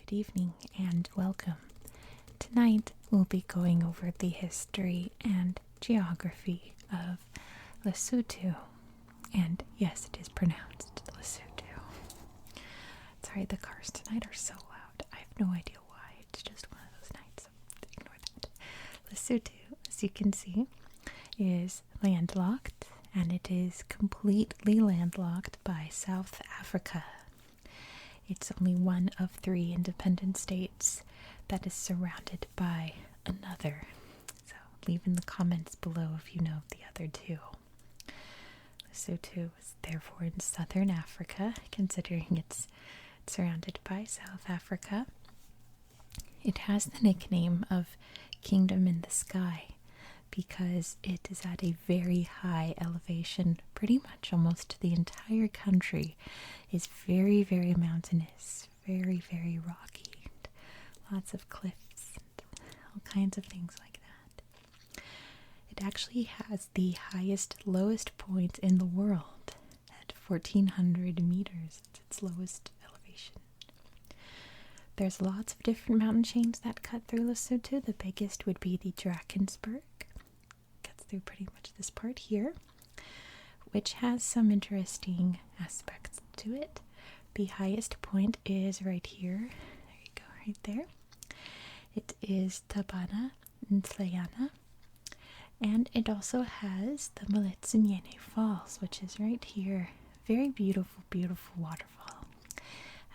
Good evening and welcome. Tonight we'll be going over the history and geography of Lesotho. And yes, it is pronounced Lesotho. Sorry, the cars tonight are so loud. I have no idea why. It's just one of those nights, so ignore that. Lesotho, as you can see, is landlocked, and it is completely landlocked by South Africa. It's only one of 3 independent states that is surrounded by another. So leave in the comments below if you know the other 2. Lesotho is therefore in southern Africa, considering it's surrounded by South Africa. It has the nickname of Kingdom in the Sky because it is at a very high elevation. Pretty much almost the entire country is very, very mountainous, very, very rocky, and lots of cliffs and all kinds of things like that. It actually has the highest, lowest point in the world at 1,400 meters. It's its lowest elevation. There's lots of different mountain chains that cut through Lesotho. The biggest would be the Drakensberg. Cuts through pretty much this part here, which has some interesting aspects to it. The highest point is right here. There you go, right there. It is Tabana Ntleyana. And it also has the Maletsinyene Falls, which is right here. Very beautiful, beautiful waterfall.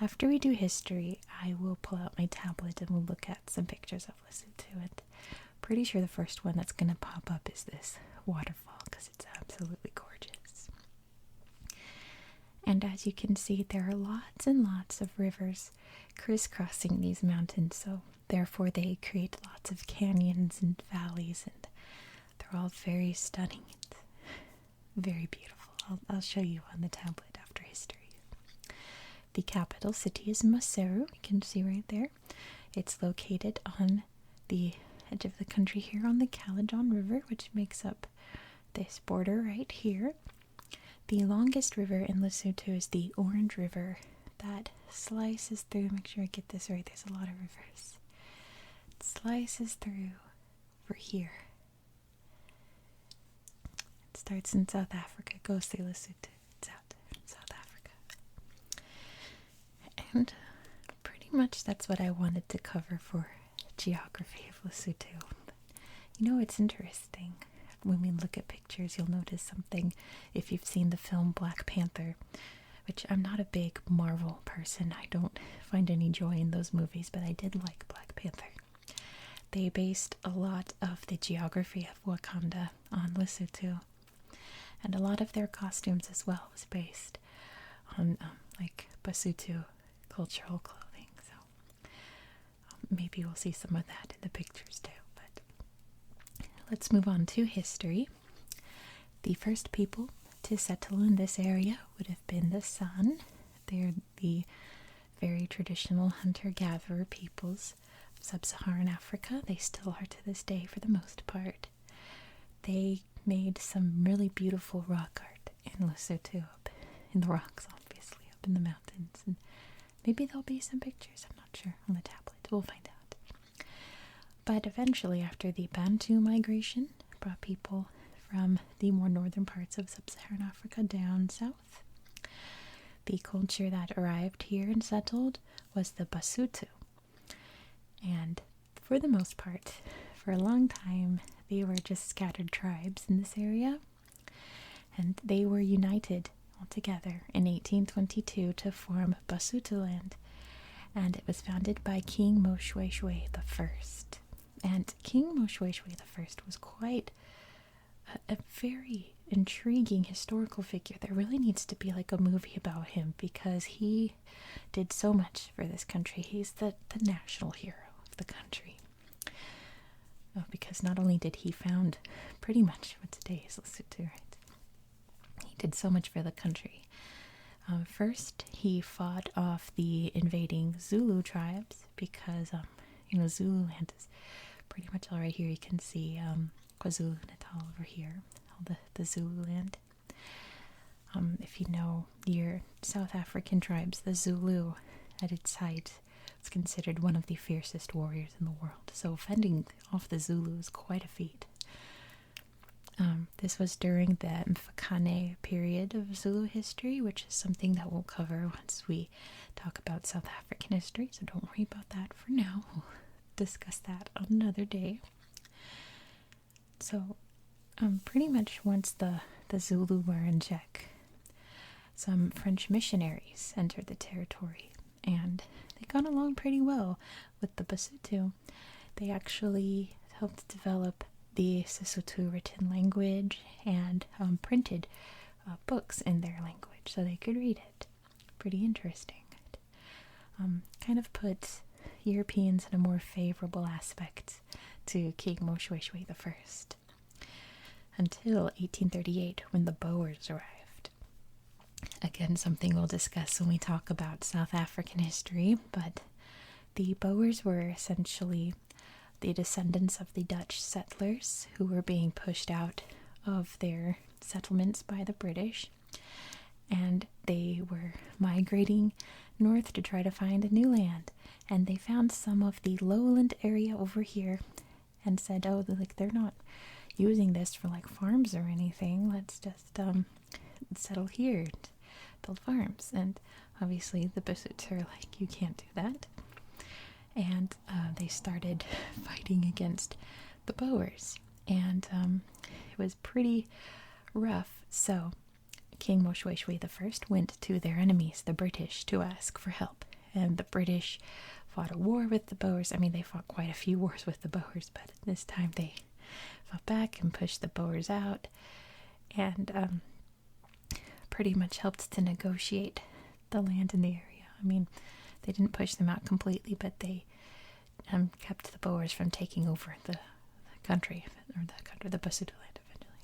After we do history, I will pull out my tablet and we'll look at some pictures of Lesotho. And pretty sure the first one that's going to pop up is this waterfall because it's absolutely gorgeous. And as you can see, there are lots and lots of rivers crisscrossing these mountains, so therefore they create lots of canyons and valleys, and they're all very stunning and very beautiful. I'll show you on the tablet after history. The capital city is Maseru, you can see right there. It's located on the edge of the country here on the Caledon River, which makes up this border right here. The longest river in Lesotho is the Orange River that slices through. Make sure I get this right. There's a lot of rivers. It slices through over here. It starts in South Africa, goes through Lesotho. It's out in South Africa. And pretty much that's what I wanted to cover for geography of Lesotho. But, you know, it's interesting. When we look at pictures, you'll notice something if you've seen the film Black Panther, which I'm not a big Marvel person. I don't find any joy in those movies, but I did like Black Panther. They based a lot of the geography of Wakanda on Lesotho, and a lot of their costumes as well was based on like Basotho cultural clothing. So maybe we'll see some of that in the pictures too. Let's move on to history. The first people to settle in this area would have been the San. They're the very traditional hunter-gatherer peoples of sub-Saharan Africa. They still are to this day for the most part. They made some really beautiful rock art in Lesotho, up in the rocks, obviously, up in the mountains. And maybe there'll be some pictures, I'm not sure, on the tablet. We'll find out. But eventually, after the Bantu migration, brought people from the more northern parts of sub-Saharan Africa down south. The culture that arrived here and settled was the Basotho. And for the most part, for a long time, they were just scattered tribes in this area. And they were united all together in 1822 to form Basotholand. And it was founded by King Moshoeshoe I. And King Moshoeshoe I was quite a very intriguing historical figure. There really needs to be like a movie about him because he did so much for this country. He's the national hero of the country. Because not only did he found pretty much what today is Lesotho, right? He did so much for the country. First, he fought off the invading Zulu tribes because, Zululand is pretty much all right here. You can see KwaZulu-Natal over here, all the Zululand. If you know your South African tribes, the Zulu at its height was considered one of the fiercest warriors in the world. So fending off the Zulu is quite a feat. This was during the Mfakane period of Zulu history, which is something that we'll cover once we talk about South African history, so don't worry about that for now. We'll discuss that on another day. So, pretty much once the Zulu were in check, some French missionaries entered the territory, and they got along pretty well with the Basotho. They actually helped develop the Sesotho written language and printed books in their language so they could read it. Pretty interesting. Kind of puts Europeans in a more favorable aspect to King Moshoeshoe I until 1838 when the Boers arrived. Again, something we'll discuss when we talk about South African history, but the Boers were essentially the descendants of the Dutch settlers who were being pushed out of their settlements by the British, and they were migrating north to try to find a new land, and they found some of the lowland area over here and said, oh, they're not using this for like farms or anything, let's just settle here and build farms. And obviously the Basotho are like, you can't do that. And they started fighting against the Boers, and it was pretty rough. So King Moshoeshoe I went to their enemies, the British, to ask for help, and the British fought a war with the Boers. I mean, they fought quite a few wars with the Boers, but this time they fought back and pushed the Boers out, and pretty much helped to negotiate the land in the area. I mean, they didn't push them out completely, but they kept the Boers from taking over the country, the Basotho land eventually.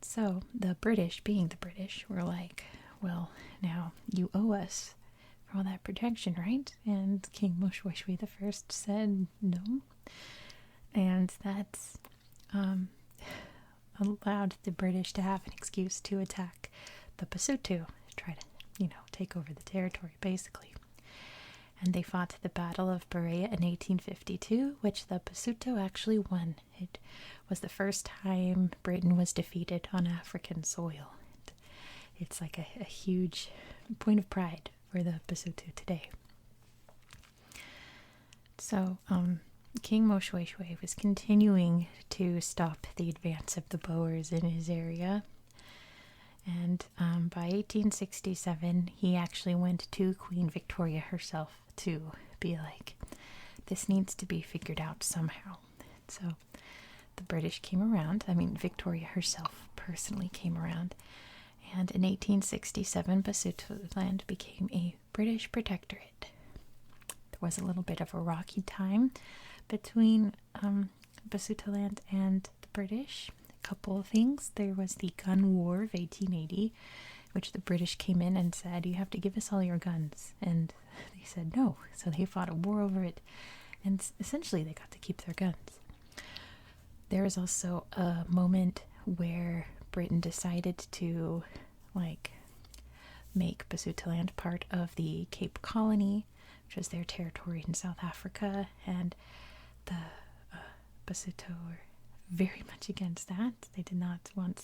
So the British, being the British, were like, well, now you owe us for all that protection, right? And King Moshoeshoe I said no. And that's allowed the British to have an excuse to attack the Basotho, to try to, take over the territory, basically. And they fought the Battle of Berea in 1852, which the Basotho actually won. It was the first time Britain was defeated on African soil. It's like a huge point of pride for the Basotho today. So, King Moshoeshoe was continuing to stop the advance of the Boers in his area. And by 1867, he actually went to Queen Victoria herself to be like, this needs to be figured out somehow. So the British came around. I mean, Victoria herself personally came around. And in 1867, Basotho land became a British protectorate. There was a little bit of a rocky time between Basotho land and the British. Couple of things. There was the gun war of 1880, which the British came in and said, you have to give us all your guns, and they said no, so they fought a war over it, and essentially they got to keep their guns. There was also a moment where Britain decided to make Basotho land part of the Cape Colony, which was their territory in South Africa, and the Basotho were very much against that. They did not want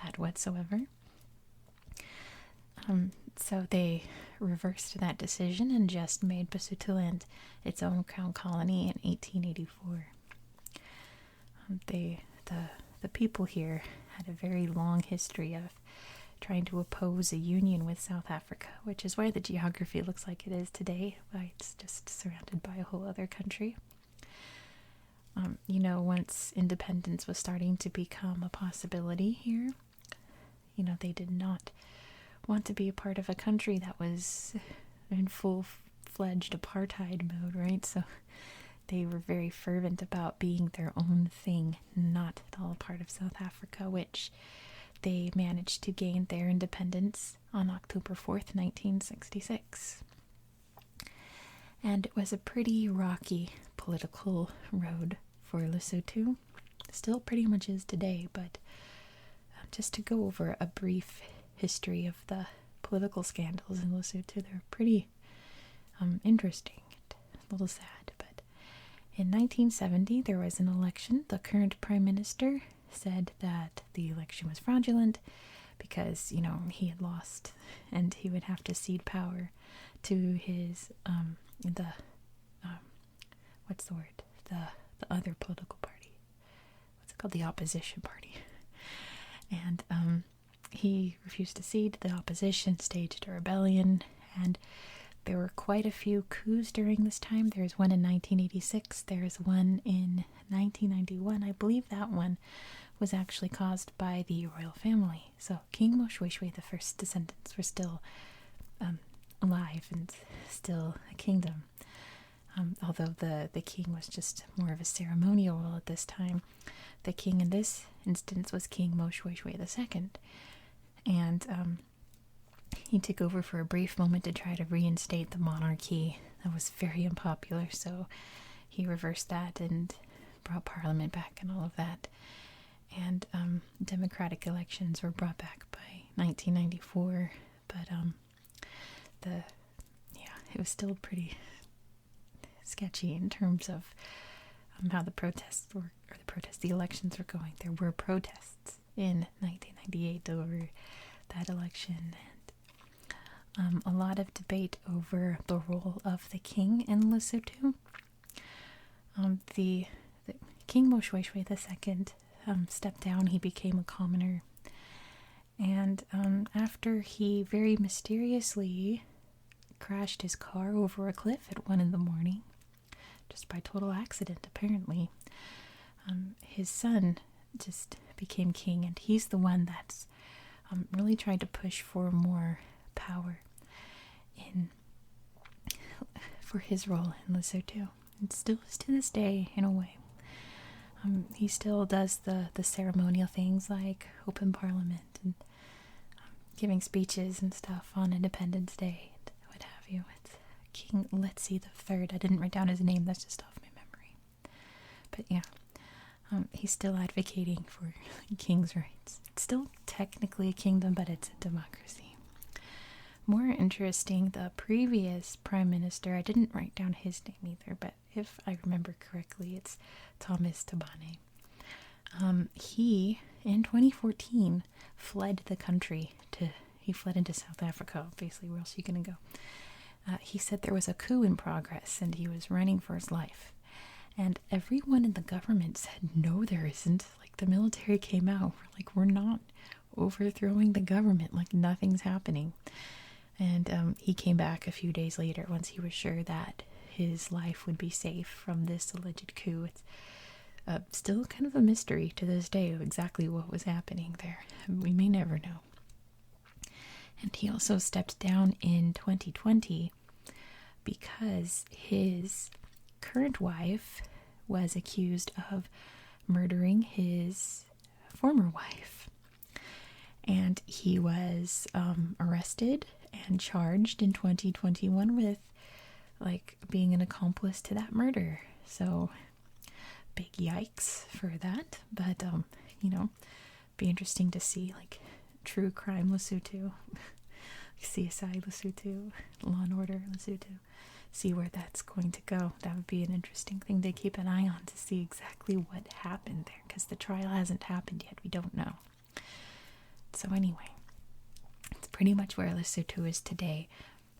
that whatsoever. So they reversed that decision and just made Basotho land its own crown colony in 1884. The people here had a very long history of trying to oppose a union with South Africa, which is why the geography looks like it is today, why it's just surrounded by a whole other country. Once independence was starting to become a possibility here, they did not want to be a part of a country that was in full-fledged apartheid mode, right? So they were very fervent about being their own thing, not at all a part of South Africa, which they managed to gain their independence on October 4th, 1966. And it was a pretty rocky political road for Lesotho. Still pretty much is today, but just to go over a brief history of the political scandals in Lesotho, they're pretty interesting and a little sad. But in 1970, there was an election. The current prime minister said that the election was fraudulent because, he had lost and he would have to cede power to his, what's the word? The other political party. What's it called? The opposition party. And he refused to cede. The opposition staged a rebellion, and there were quite a few coups during this time. There's one in 1986. There's one in 1991. I believe that one was actually caused by the royal family. So King Moshoeshoe the first descendants were still alive and still a kingdom. Although the king was just more of a ceremonial role at this time. The king in this instance was King Moshoeshoe II. And he took over for a brief moment to try to reinstate the monarchy. That was very unpopular, so he reversed that and brought parliament back and all of that. And democratic elections were brought back by 1994, but it was still pretty sketchy in terms of how the the elections were going. There were protests in 1998 over that election, and a lot of debate over the role of the king in Lesotho. The King Moshoeshoe II stepped down. He became a commoner, and after he very mysteriously crashed his car over a cliff at 1 a.m, just by total accident apparently, his son just became king, and he's the one that's really tried to push for more power for his role in Lesotho. It still is to this day, in a way. He still does the ceremonial things like open parliament and giving speeches and stuff on Independence Day and what have you. It's King Letzi III. I didn't write down his name, that's just off my memory. But yeah, he's still advocating for king's rights. It's still technically a kingdom, but it's a democracy. More interesting, the previous prime minister, I didn't write down his name either, but if I remember correctly, it's Thomas Tabane. He, in 2014, fled the country. He fled into South Africa, obviously, where else are you going to go? He said there was a coup in progress, and he was running for his life. And everyone in the government said, no, there isn't. Like, the military came out. We're not overthrowing the government. Like, nothing's happening. And he came back a few days later once he was sure that his life would be safe from this alleged coup. It's still kind of a mystery to this day of exactly what was happening there. We may never know. And he also stepped down in 2020 because his current wife was accused of murdering his former wife. And he was arrested and charged in 2021 with being an accomplice to that murder. So big yikes for that. But be interesting to see true crime Lesotho, CSI Lesotho, Law and Order Lesotho, see where that's going to go. That would be an interesting thing to keep an eye on, to see exactly what happened there, because the trial hasn't happened yet. We don't know. So anyway, it's pretty much where Lesotho is today.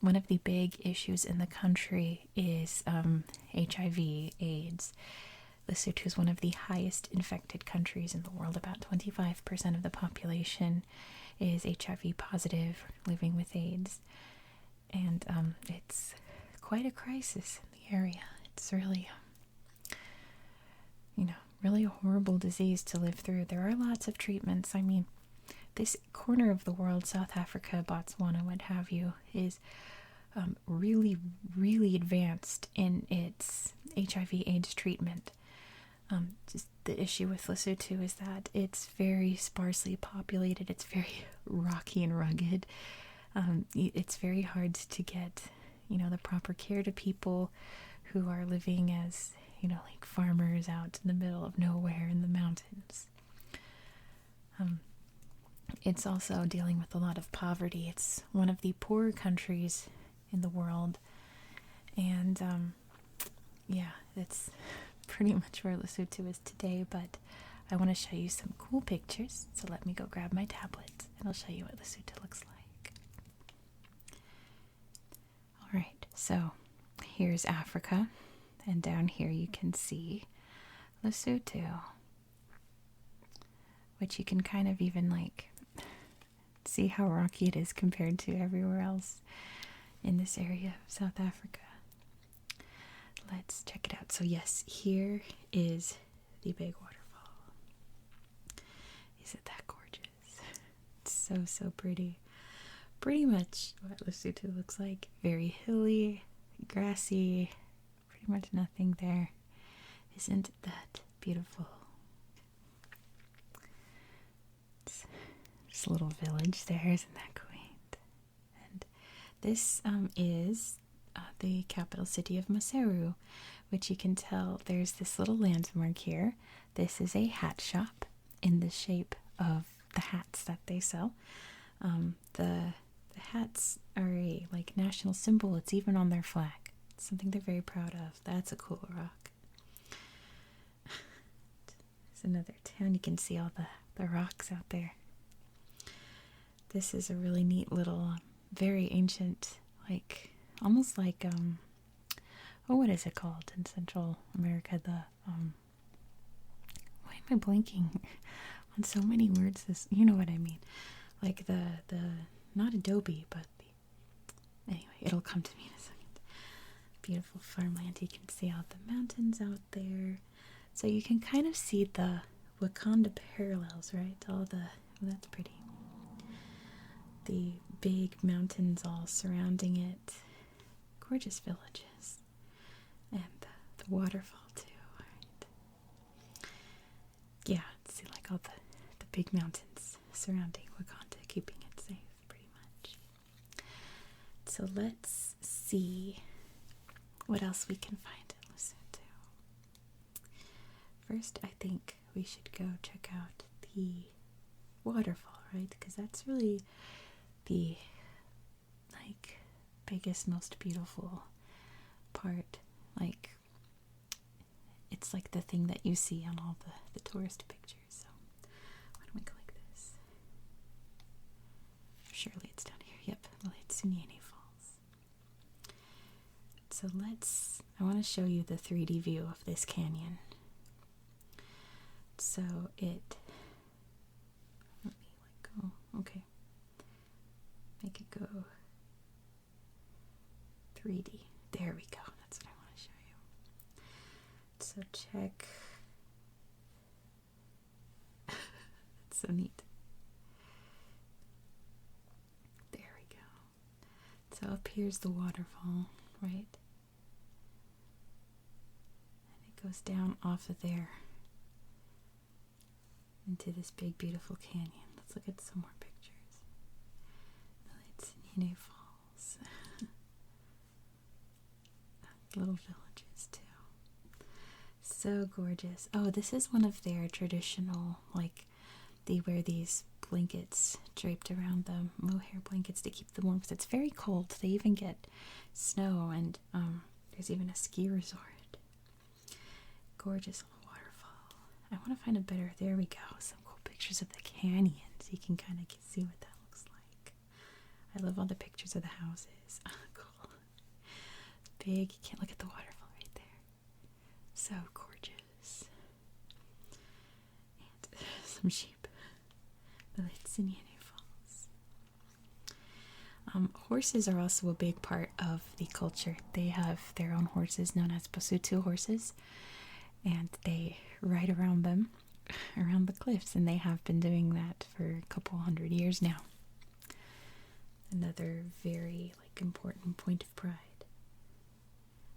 One of the big issues in the country is HIV, AIDS. Lesotho is one of the highest infected countries in the world. About 25% of the population is HIV positive, living with AIDS. And it's quite a crisis in the area. It's really, really a horrible disease to live through. There are lots of treatments. I mean, this corner of the world, South Africa, Botswana, what have you, is really, really advanced in its HIV/AIDS treatment. Just the issue with Lesotho is that it's very sparsely populated. It's very rocky and rugged. It's very hard to get, the proper care to people who are living as, farmers out in the middle of nowhere in the mountains. It's also dealing with a lot of poverty. It's one of the poorer countries in the world, And yeah, that's pretty much where Lesotho is today, but I want to show you some cool pictures, so let me go grab my tablet and I'll show you what Lesotho looks like. Alright, so here's Africa, and down here you can see Lesotho, which you can kind of even like see how rocky it is compared to everywhere else in this area of South Africa. Let's check it out. So yes, here is the big waterfall. Isn't that gorgeous? It's so pretty. Pretty much what Lesotho looks like. Very hilly, grassy, pretty much nothing there. Isn't that beautiful? It's a little village there, isn't that quaint? And this is the capital city of Maseru, which you can tell there's this little landmark here. This is a hat shop in the shape of the hats that they sell. The hats are a like national symbol. It's even on their flag. It's something they're very proud of. That's a cool rock. There's another town. You can see all the rocks out there. This is a really neat little, very ancient, like almost like oh, what is it called in Central America? The why am I blanking on so many words? This, you know what I mean? Like the not adobe, but anyway, it'll come to me in a second. Beautiful farmland. You can see all the mountains out there, so you can kind of see the Wakanda parallels, right? All the that's pretty. The big mountains all surrounding it. Gorgeous villages. And the waterfall too, right? Yeah, see like all the big mountains surrounding Wakanda, keeping it safe pretty much. So let's see what else we can find in Lesotho. First, I think we should go check out the waterfall, right? Because that's really the like biggest, most beautiful part. Like it's like the thing that you see on all the tourist pictures. So why don't we click this? Surely it's down here. Yep, Lesotho Falls. So I want to show you the 3D view of this canyon. So let me go, okay. Make it go 3D. There we go. That's what I want to show you. So check. That's so neat. There we go. So up here's the waterfall, right? And it goes down off of there into this big, beautiful canyon. Let's look at some more pictures. Falls. Little villages too. So gorgeous. Oh, this is one of their traditional, like, they wear these blankets draped around them, mohair blankets to keep them warm because it's very cold. They even get snow, and there's even a ski resort. Gorgeous little waterfall. I want to find a better, there we go, some cool pictures of the canyon so you can kind of see what that looks like. I love all the pictures of the houses. Cool. Big. You can't look at the waterfall right there. So gorgeous. And some sheep. The Lesotho Falls. Horses are also a big part of the culture. They have their own horses known as Basotho horses, and they ride around them, around the cliffs, and they have been doing that for a couple hundred years now. Another very important point of pride.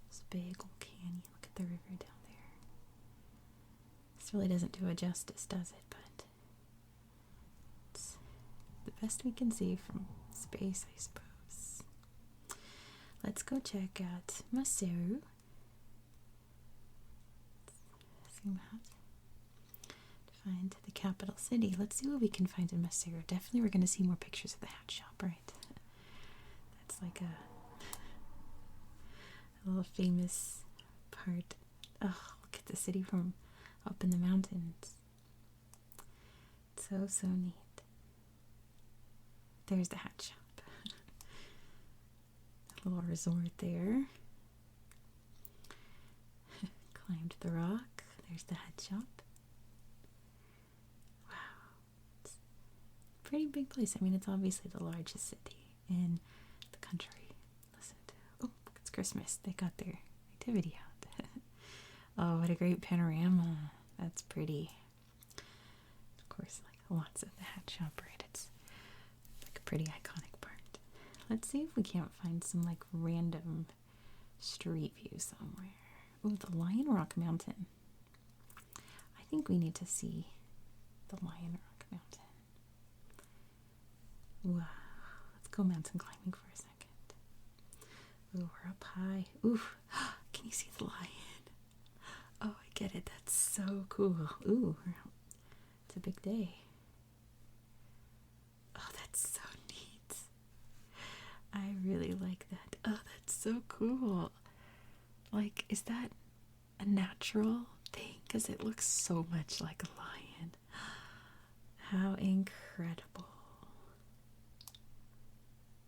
This big old canyon. Look at the river down there. This really doesn't do it justice, does it? But it's the best we can see from space, I suppose. Let's go check out Maseru. Zoom out to find the capital city. Let's see what we can find in Maseru. Definitely we're going to see more pictures of the hat shop, right? That's like a little famous part. Oh, look at the city from up in the mountains. So, so neat. There's the hat shop. A little resort there. Climbed the rock. There's the hat shop. Wow. It's a pretty big place. I mean, it's obviously the largest city in the country. Oh, it's Christmas. They got their activity out. Oh, what a great panorama. That's pretty. Of course, like lots of the hat shop, right? It's like a pretty iconic part. Let's see if we can't find some like random street view somewhere. Oh, the Lion Rock Mountain. I think we need to see the Lion Rock Mountain. Wow. Let's go mountain climbing for a second. Ooh, we're up high. Ooh, can you see the lion? Oh, I get it. That's so cool. Ooh, it's a big day. Oh, that's so neat. I really like that. Oh, that's so cool. Like, is that a natural thing? Because it looks so much like a lion. How incredible.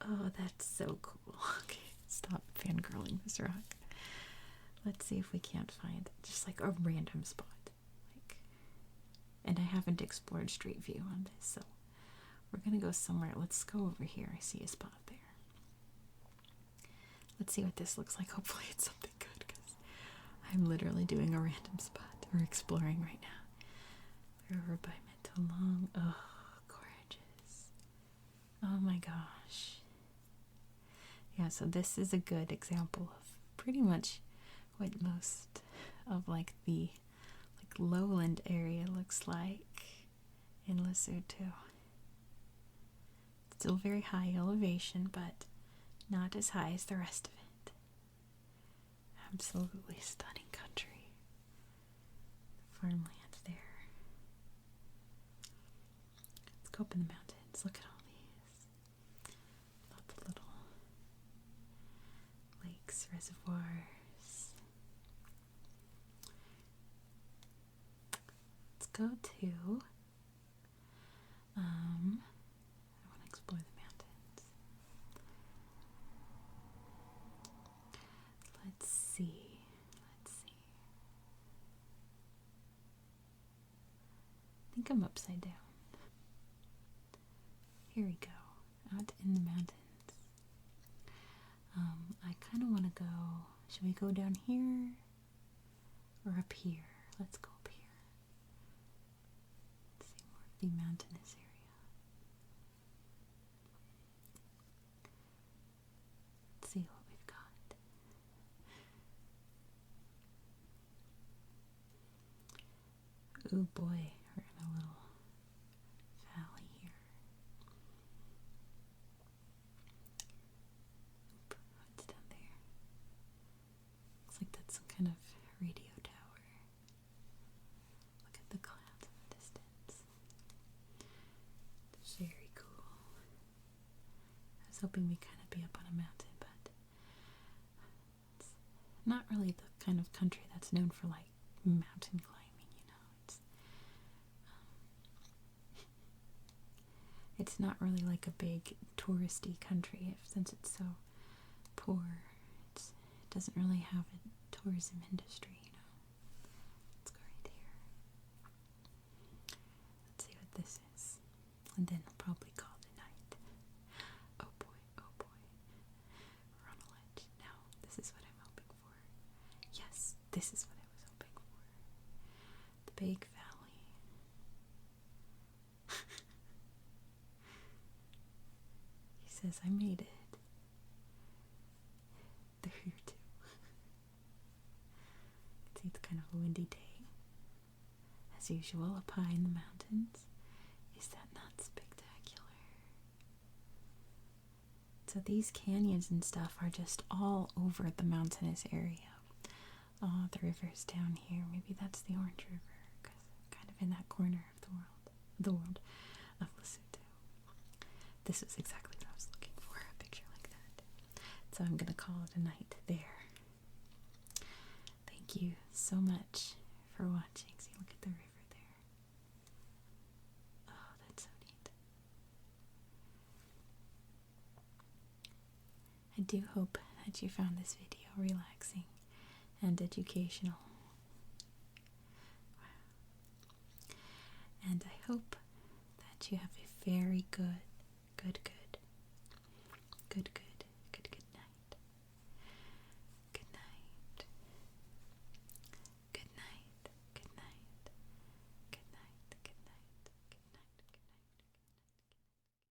Oh, that's so cool. Okay, stop fangirling this rock. Let's see if we can't find just like a random spot. And I haven't explored Street View on this, so we're gonna go somewhere. Let's go over here. I see a spot there. Let's see what this looks like. Hopefully it's something good, because I'm literally doing a random spot. We're exploring right now. We're over by Mentolong. Oh, gorgeous. Oh my gosh. Yeah, so this is a good example of pretty much what most of like the lowland area looks like in Lesotho. Still very high elevation, but not as high as the rest of it. Absolutely stunning country. The farmland there. Let's go up in the mountains. Look at all these. All the little lakes, reservoirs. Let's go to I want to explore the mountains. Let's see. I think I'm upside down. Here we go. Out in the mountains. I kind of want to go. Should we go down here or up here? Let's go up here. Let's see more of the mountainous area. Let's see what we've got. Oh boy, we're in a little valley here. Oop, what's down there? Looks like that's some kind of radio tower. Look at the clouds in the distance. Very cool. I was hoping we kind of be up on a mountain, but it's not really the kind of country that's known for like mountain climbing, you know. It's not really like a big touristy country, since it's so poor. It doesn't really have a tourism industry, you know. Let's go right here. Let's see what this is. And then I'll probably call it a night. Oh boy, oh boy. We're on a ledge. Now, this is what I'm hoping for. Yes, this is what I was hoping for. The big valley. He says, I made it. They're here too. See, it's kind of a windy day. As usual, up high in the mountains. Is that not spectacular? So these canyons and stuff are just all over the mountainous area. Oh, the river's down here. Maybe that's the Orange River, because kind of in that corner of the world of Lesotho. This was exactly what I was looking for, a picture like that. So I'm going to call it a night there. thank you so much for watching. See, look at the river there. Oh, that's so neat. I do hope that you found this video relaxing and educational. And I hope that you have a very good